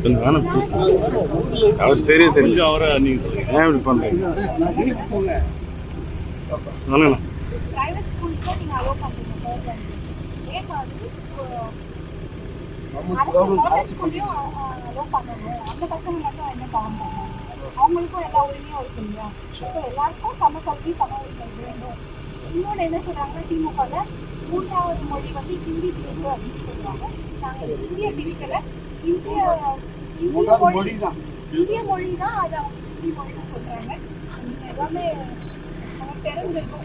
வேணும் அவர் தெரியும் அவரை நீங்க ஏன் இப்படி பண்றீங்க? பிரைவேட் ஸ்கூல்ஸ்ல நீங்க அலோ பண்றீங்க கவர்மெண்ட் ஸ்கூல்லையும் அலோ பண்ணணும். அந்த பசங்க மட்டும் என்ன பண்ண அவங்களுக்கும் எல்லா உரிமையும் இருக்கு இல்லையா? எல்லாருக்கும் சம கல்வி சம உரிமை வேண்டும். இன்னொன்று என்ன சொல்றாங்கன்னா திமுகல 3வது மொழி வந்து ஹிந்தி தேர்வு அப்படின்னு சொல்றாங்க. நாங்கள் இந்திய திணிக்கல, இந்திய மொழி தான் அது அவங்க ஹிந்தி மொழின்னு சொல்றாங்க. எல்லாமே நமக்கு தெரிஞ்சிருக்கும்.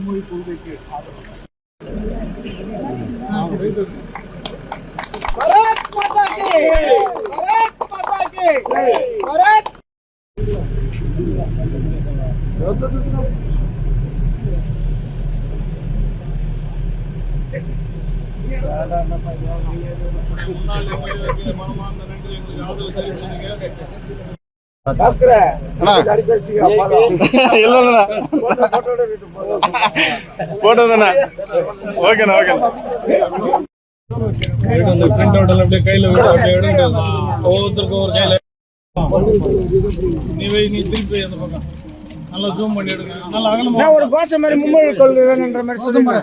மொழி கொள்கைக்கு भारत माता की भारत माता की भारत போட்டோ தானே? ஓகேண்ணா ஓகேண்ணா. பிரிண்ட் அவுட் அப்படியே கையில ஒவ்வொருத்தருக்கும் ஒரு கையில நீ திருப்பி அந்த பக்கம் நல்லா ஜூம் பண்ணி எடுங்க. நல்லா ஒரு கோஷம் மாதிரி மும்மொழி கொள்கை வேணுன்ற மாதிரி சொல்லுங்க.